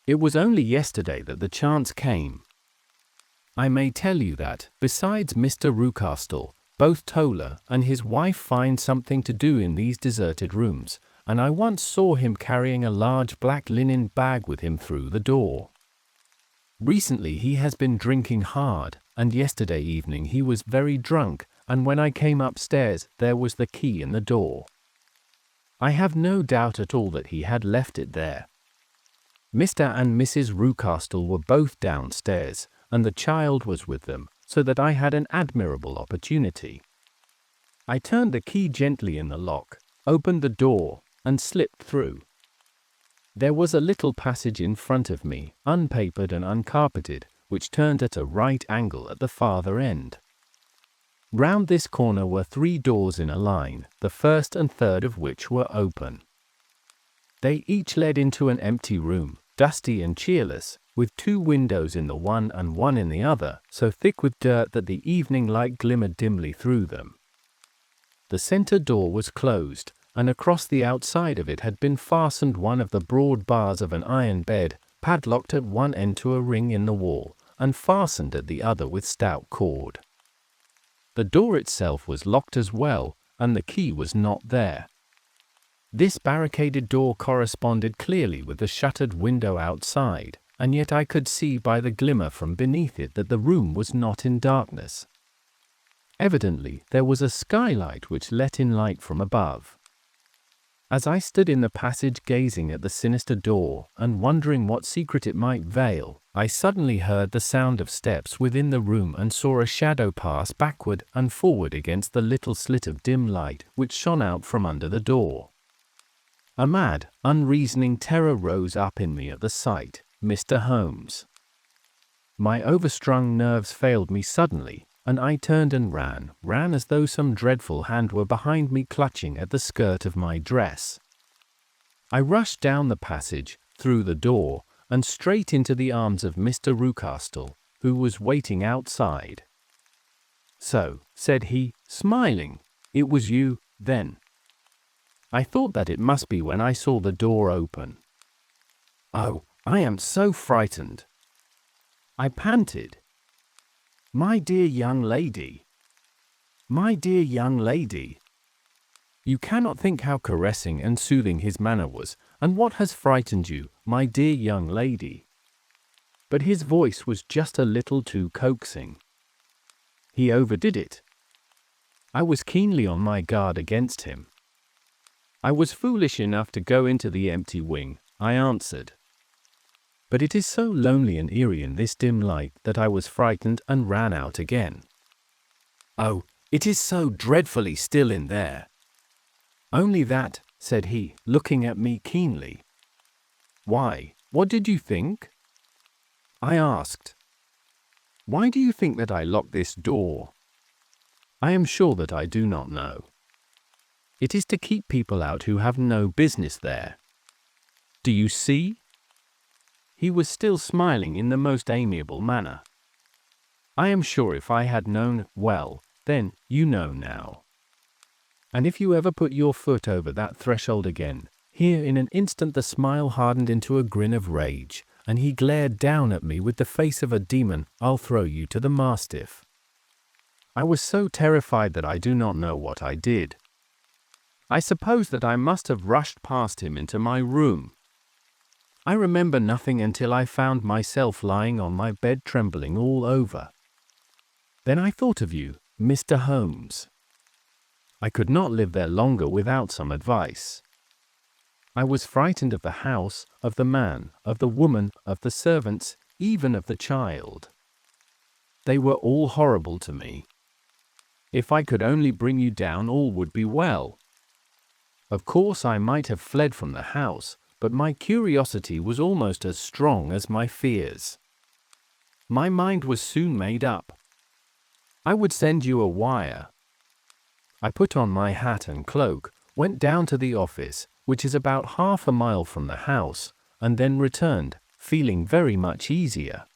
It was only yesterday that the chance came. I may tell you that, besides Mr. Rucastle, both Toller and his wife find something to do in these deserted rooms, and I once saw him carrying a large black linen bag with him through the door. Recently he has been drinking hard, and yesterday evening he was very drunk, and when I came upstairs there was the key in the door. I have no doubt at all that he had left it there. Mr. and Mrs. Rucastle were both downstairs, and the child was with them, so that I had an admirable opportunity. I turned the key gently in the lock, opened the door, and slipped through. There was a little passage in front of me, unpapered and uncarpeted, which turned at a right angle at the farther end. Round this corner were 3 doors in a line, the first and third of which were open. They each led into an empty room, dusty and cheerless, with 2 windows in the one and one in the other, so thick with dirt that the evening light glimmered dimly through them. The center door was closed, and across the outside of it had been fastened one of the broad bars of an iron bed, padlocked at one end to a ring in the wall, and fastened at the other with stout cord. The door itself was locked as well, and the key was not there. This barricaded door corresponded clearly with the shuttered window outside, and yet I could see by the glimmer from beneath it that the room was not in darkness. Evidently, there was a skylight which let in light from above. As I stood in the passage gazing at the sinister door, and wondering what secret it might veil, I suddenly heard the sound of steps within the room and saw a shadow pass backward and forward against the little slit of dim light which shone out from under the door. A mad, unreasoning terror rose up in me at the sight. Mr. Holmes. My overstrung nerves failed me suddenly, and I turned and ran as though some dreadful hand were behind me clutching at the skirt of my dress. I rushed down the passage, through the door, and straight into the arms of Mr. Rucastle, who was waiting outside. "So," said he, smiling, "it was you, then?" I thought that it must be when I saw the door open. "Oh, I am so frightened," I panted. "My dear young lady. My dear young lady." You cannot think how caressing and soothing his manner was, and what has frightened you, my dear young lady. But his voice was just a little too coaxing. He overdid it. I was keenly on my guard against him. "I was foolish enough to go into the empty wing," I answered. "But it is so lonely and eerie in this dim light that I was frightened and ran out again." "Oh, it is so dreadfully still in there." "Only that," said he, looking at me keenly. "Why, what did you think?" I asked. "Why do you think that I locked this door?" I am sure that I do not know. It is to keep people out who have no business there. Do you see? He was still smiling in the most amiable manner. "I am sure if I had known, well, then, you know now. And if you ever put your foot over that threshold again," here in an instant the smile hardened into a grin of rage, and he glared down at me with the face of a demon, "I'll throw you to the mastiff." I was so terrified that I do not know what I did. I suppose that I must have rushed past him into my room. I remember nothing until I found myself lying on my bed trembling all over. Then I thought of you, Mr. Holmes. I could not live there longer without some advice. I was frightened of the house, of the man, of the woman, of the servants, even of the child. They were all horrible to me. If I could only bring you down, all would be well. Of course I might have fled from the house, but my curiosity was almost as strong as my fears. My mind was soon made up. I would send you a wire. I put on my hat and cloak, went down to the office, which is about half a mile from the house, and then returned, feeling very much easier.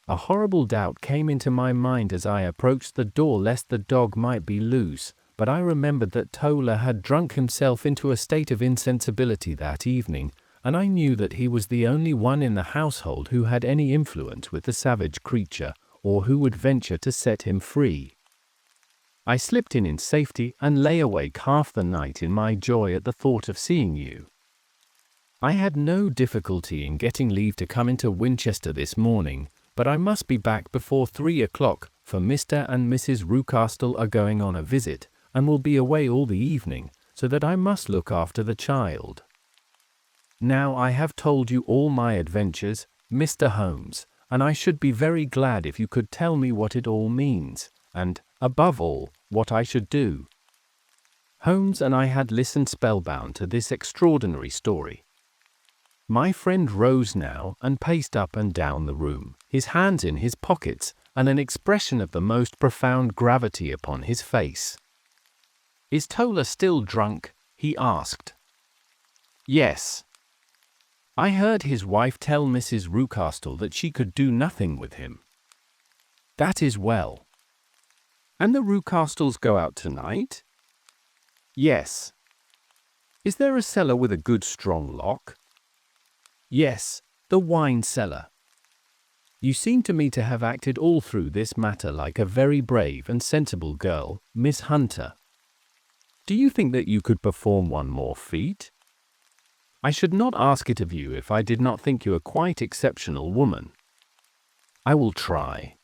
A horrible doubt came into my mind as I approached the door lest the dog might be loose, but I remembered that Tola had drunk himself into a state of insensibility that evening, and I knew that he was the only one in the household who had any influence with the savage creature, or who would venture to set him free. I slipped in safety and lay awake half the night in my joy at the thought of seeing you. I had no difficulty in getting leave to come into Winchester this morning, but I must be back before 3 o'clock, for Mr. and Mrs. Rucastle are going on a visit, and will be away all the evening, so that I must look after the child. Now I have told you all my adventures, Mr. Holmes, and I should be very glad if you could tell me what it all means, and, above all, what I should do. Holmes and I had listened spellbound to this extraordinary story. My friend rose now and paced up and down the room, his hands in his pockets, and an expression of the most profound gravity upon his face. "Is Tola still drunk?" he asked. "Yes. I heard his wife tell Mrs. Rucastle that she could do nothing with him." "That is well." "And the Rucastles go out tonight?" "Yes." "Is there a cellar with a good strong lock?" "Yes, the wine cellar." "You seem to me to have acted all through this matter like a very brave and sensible girl, Miss Hunter. Do you think that you could perform one more feat?" "I should not ask it of you if I did not think you a quite exceptional woman." "I will try."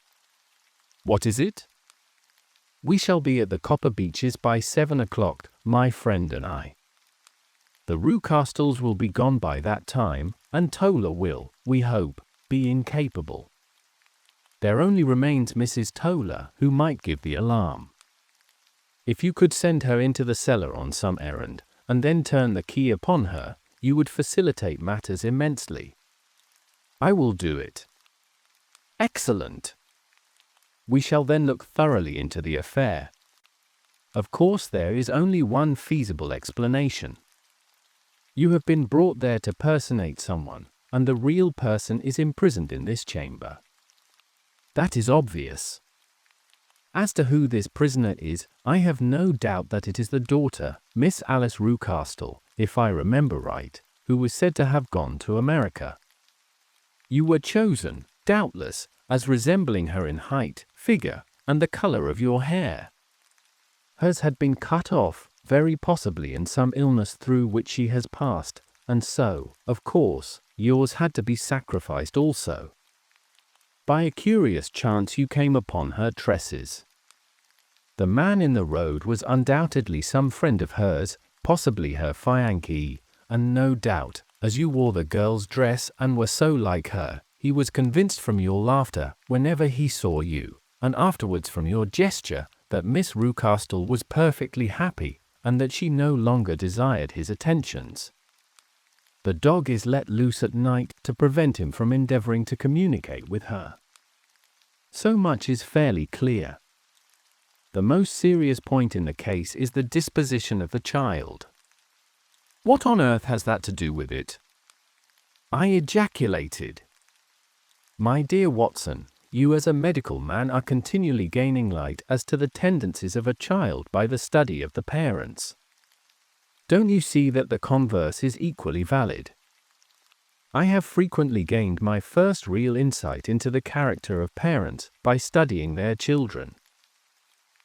"What is it?" "We shall be at the Copper Beeches by 7 o'clock, my friend and I. The Rucastles will be gone by that time, and Tola will, we hope, be incapable. There only remains Mrs. Tola, who might give the alarm. If you could send her into the cellar on some errand, and then turn the key upon her, you would facilitate matters immensely." "I will do it." "Excellent. We shall then look thoroughly into the affair. Of course there is only one feasible explanation. You have been brought there to personate someone, and the real person is imprisoned in this chamber. That is obvious. As to who this prisoner is, I have no doubt that it is the daughter, Miss Alice Rucastle, if I remember right, who was said to have gone to America. You were chosen, doubtless, as resembling her in height, figure, and the color of your hair. Hers had been cut off, very possibly in some illness through which she has passed, and so, of course, yours had to be sacrificed also. By a curious chance you came upon her tresses. The man in the road was undoubtedly some friend of hers, possibly her fiancé, and no doubt, as you wore the girl's dress and were so like her, he was convinced from your laughter whenever he saw you, and afterwards from your gesture, that Miss Rucastle was perfectly happy, and that she no longer desired his attentions. The dog is let loose at night to prevent him from endeavoring to communicate with her. So much is fairly clear. The most serious point in the case is the disposition of the child." "What on earth has that to do with it?" I ejaculated. "My dear Watson, you as a medical man are continually gaining light as to the tendencies of a child by the study of the parents. Don't you see that the converse is equally valid? I have frequently gained my first real insight into the character of parents by studying their children.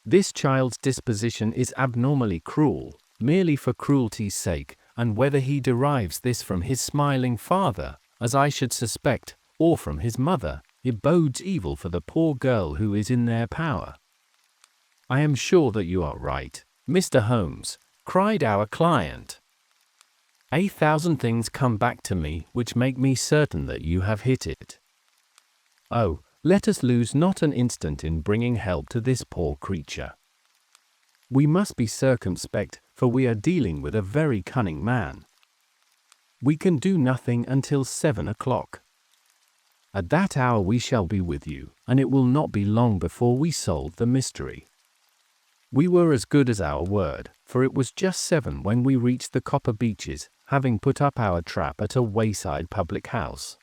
This child's disposition is abnormally cruel, merely for cruelty's sake, and whether he derives this from his smiling father, as I should suspect, or from his mother, it bodes evil for the poor girl who is in their power." "I am sure that you are right, Mr. Holmes," cried our client. "1,000 things come back to me which make me certain that you have hit it. Oh, let us lose not an instant in bringing help to this poor creature. We must be circumspect, for we are dealing with a very cunning man. We can do nothing until 7 o'clock. At that hour we shall be with you, and it will not be long before we solve the mystery." We were as good as our word, for it was just 7 when we reached the Copper Beeches, having put up our trap at a wayside public house.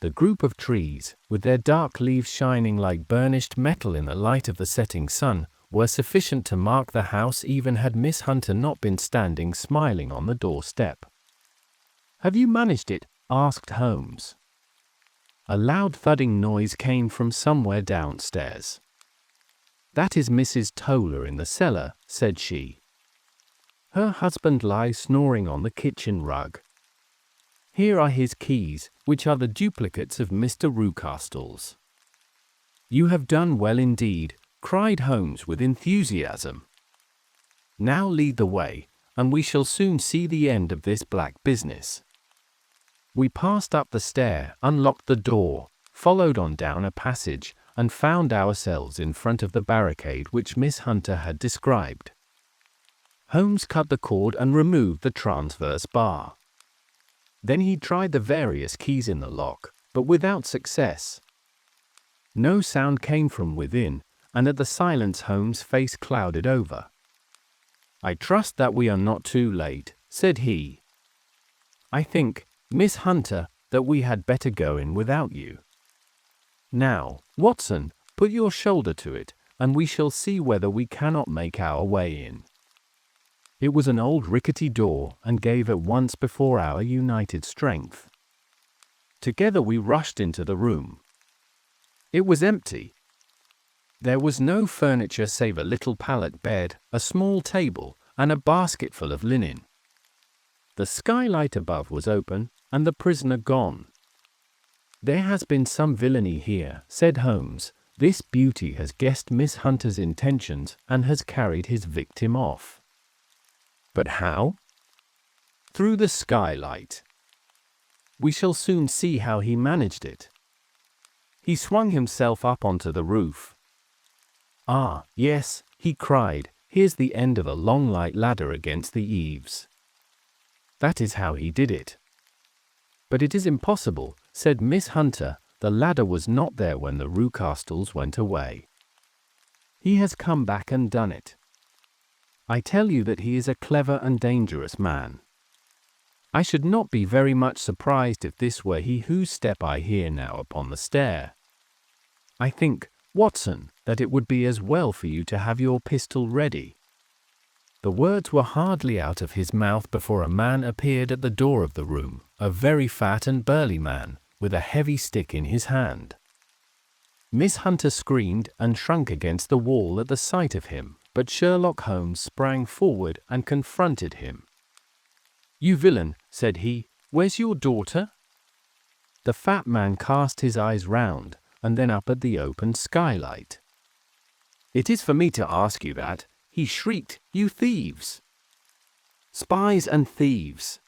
The group of trees, with their dark leaves shining like burnished metal in the light of the setting sun, were sufficient to mark the house even had Miss Hunter not been standing smiling on the doorstep. "Have you managed it?" asked Holmes. A loud thudding noise came from somewhere downstairs. "That is Mrs. Toller in the cellar," said she. "Her husband lies snoring on the kitchen rug. Here are his keys, which are the duplicates of Mr. Rucastle's." "You have done well indeed," cried Holmes with enthusiasm. "Now lead the way, and we shall soon see the end of this black business." We passed up the stair, unlocked the door, followed on down a passage, and found ourselves in front of the barricade which Miss Hunter had described. Holmes cut the cord and removed the transverse bar. Then he tried the various keys in the lock, but without success. No sound came from within, and at the silence Holmes' face clouded over. "I trust that we are not too late," said he. "I think, Miss Hunter, that we had better go in without you. Now, Watson, put your shoulder to it, and we shall see whether we cannot make our way in." It was an old rickety door, and gave at once before our united strength. Together we rushed into the room. It was empty. There was no furniture save a little pallet bed, a small table, and a basket full of linen. The skylight above was open, and the prisoner gone. "There has been some villainy here," said Holmes. "This beauty has guessed Miss Hunter's intentions and has carried his victim off." "But how?" "Through the skylight. We shall soon see how he managed it. He swung himself up onto the roof. Ah, yes," he cried, "here's the end of a long light ladder against the eaves. That is how he did it." "But it is impossible," said Miss Hunter. "The ladder was not there when the Rucastles went away. He has come back and done it. I tell you that he is a clever and dangerous man. I should not be very much surprised if this were he whose step I hear now upon the stair. I think, Watson, that it would be as well for you to have your pistol ready." The words were hardly out of his mouth before a man appeared at the door of the room, a very fat and burly man, with a heavy stick in his hand. Miss Hunter screamed and shrunk against the wall at the sight of him, but Sherlock Holmes sprang forward and confronted him. "You villain," said he, "where's your daughter?" The fat man cast his eyes round, and then up at the open skylight. "It is for me to ask you that," he shrieked. "You thieves! Spies and thieves!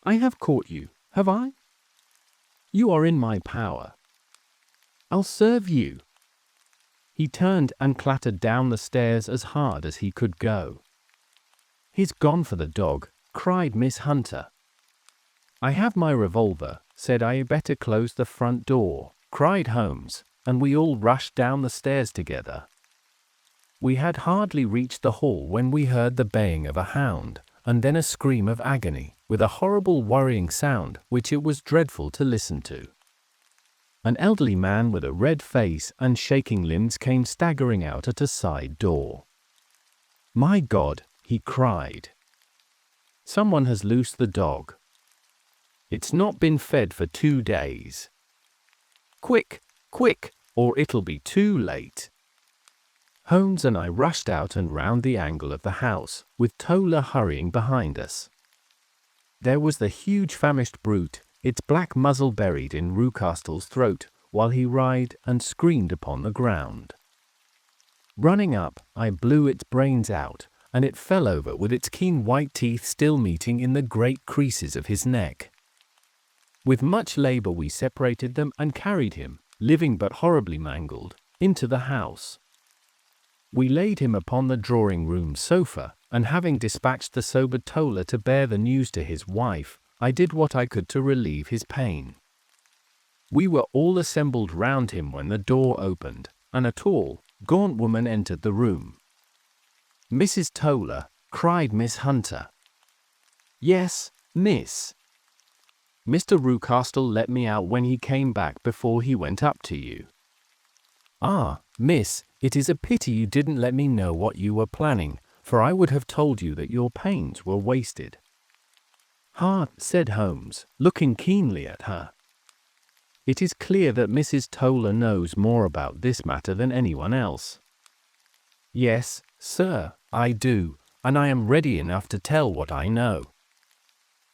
I have caught you, have I? You are in my power. I'll serve you." He turned and clattered down the stairs as hard as he could go. "He's gone for the dog," cried Miss Hunter. "I have my revolver," said I. "Better close the front door," cried Holmes, and we all rushed down the stairs together. We had hardly reached the hall when we heard the baying of a hound, and then a scream of agony, with a horrible worrying sound which it was dreadful to listen to. An elderly man with a red face and shaking limbs came staggering out at a side door. "My God!" he cried. "Someone has loosed the dog. It's not been fed for 2 days. Quick, quick, or it'll be too late." Holmes and I rushed out and round the angle of the house, with Toller hurrying behind us. There was the huge famished brute, its black muzzle buried in Rucastle's throat, while he writhed and screamed upon the ground. Running up, I blew its brains out, and it fell over with its keen white teeth still meeting in the great creases of his neck. With much labor we separated them and carried him, living but horribly mangled, into the house. We laid him upon the drawing-room sofa, and having dispatched the sobered Toller to bear the news to his wife, I did what I could to relieve his pain. We were all assembled round him when the door opened, and a tall, gaunt woman entered the room. "Mrs. Toller," cried Miss Hunter. "Yes, miss. Mr. Rucastle let me out when he came back before he went up to you." "Ah, miss, It is a pity you didn't let me know what you were planning, for I would have told you that your pains were wasted." "Ah," said Holmes, looking keenly at her. "It is clear that Mrs. Toller knows more about this matter than anyone else." "Yes, sir, I do, and I am ready enough to tell what I know."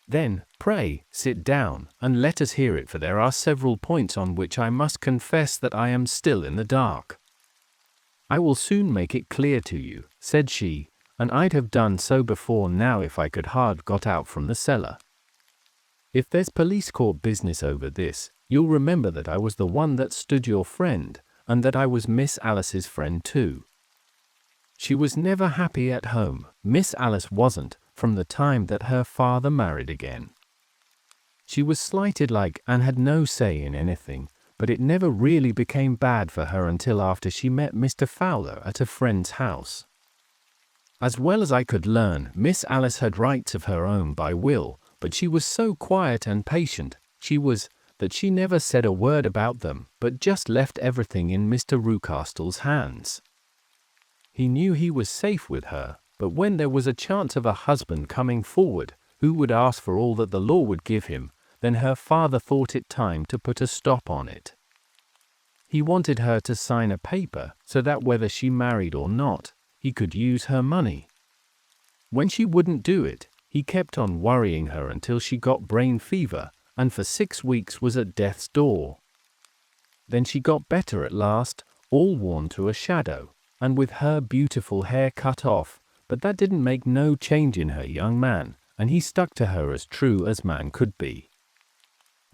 "Then, pray, sit down, and let us hear it, for there are several points on which I must confess that I am still in the dark." "I will soon make it clear to you," said she, "and I'd have done so before now if I could hard got out from the cellar. If there's police court business over this, you'll remember that I was the one that stood your friend, and that I was Miss Alice's friend too. She was never happy at home, Miss Alice wasn't, from the time that her father married again. She was slighted like and had no say in anything, but it never really became bad for her until after she met Mr. Fowler at a friend's house. As well as I could learn, Miss Alice had rights of her own by will, but she was so quiet and patient, that she never said a word about them, but just left everything in Mr. Rucastle's hands. He knew he was safe with her, but when there was a chance of a husband coming forward, who would ask for all that the law would give him, then her father thought it time to put a stop on it. He wanted her to sign a paper, so that whether she married or not, he could use her money. When she wouldn't do it, he kept on worrying her until she got brain fever, and for 6 weeks was at death's door. Then she got better at last, all worn to a shadow, and with her beautiful hair cut off, but that didn't make no change in her young man, and he stuck to her as true as man could be."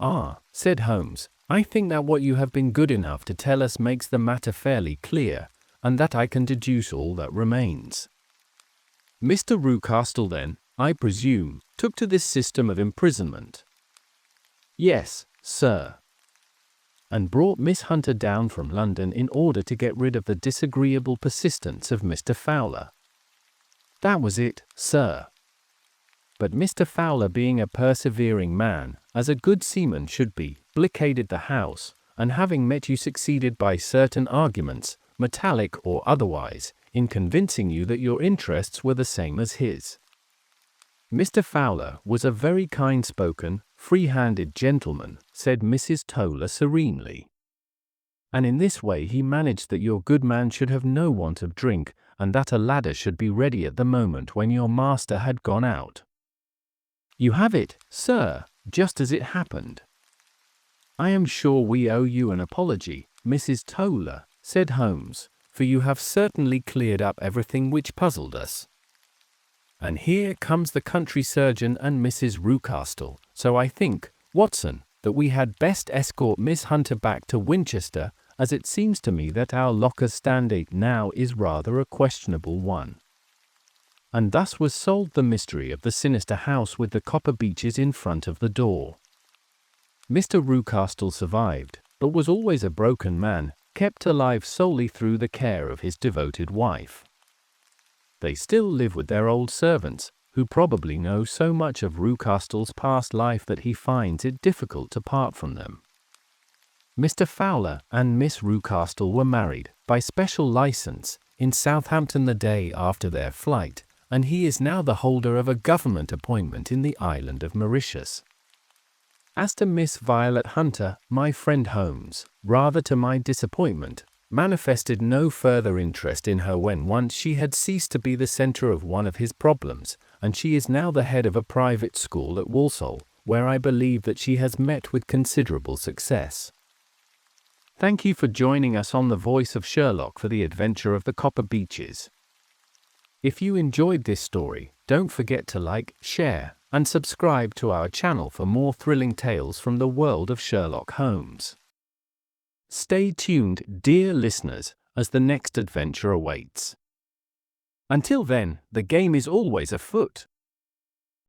"Ah," said Holmes, "I think that what you have been good enough to tell us makes the matter fairly clear, and that I can deduce all that remains. Mr. Rucastle then, I presume, took to this system of imprisonment?" "Yes, sir." "And brought Miss Hunter down from London in order to get rid of the disagreeable persistence of Mr. Fowler?" "That was it, sir." "But Mr. Fowler, being a persevering man, as a good seaman should be, blockaded the house, and having met you succeeded by certain arguments, metallic or otherwise, in convincing you that your interests were the same as his. Mr. Fowler was a very kind-spoken, free-handed gentleman," said Mrs. Toller serenely. "And in this way he managed that your good man should have no want of drink, and that a ladder should be ready at the moment when your master had gone out." "You have it, sir, just as it happened." "I am sure we owe you an apology, Mrs. Toller," said Holmes, "for you have certainly cleared up everything which puzzled us. And here comes the country surgeon and Mrs. Rucastle, so I think, Watson, that we had best escort Miss Hunter back to Winchester, as it seems to me that our locker's standard now is rather a questionable one." And thus was solved the mystery of the sinister house with the copper beeches in front of the door. Mr. Rucastle survived, but was always a broken man, kept alive solely through the care of his devoted wife. They still live with their old servants, who probably know so much of Rucastle's past life that he finds it difficult to part from them. Mr. Fowler and Miss Rucastle were married, by special license, in Southampton the day after their flight, and he is now the holder of a government appointment in the island of Mauritius. As to Miss Violet Hunter, my friend Holmes, rather to my disappointment, manifested no further interest in her when once she had ceased to be the center of one of his problems, and she is now the head of a private school at Walsall, where I believe that she has met with considerable success. Thank you for joining us on The Voice of Sherlock for the adventure of the Copper Beeches. If you enjoyed this story, don't forget to like, share, and subscribe to our channel for more thrilling tales from the world of Sherlock Holmes. Stay tuned, dear listeners, as the next adventure awaits. Until then, the game is always afoot.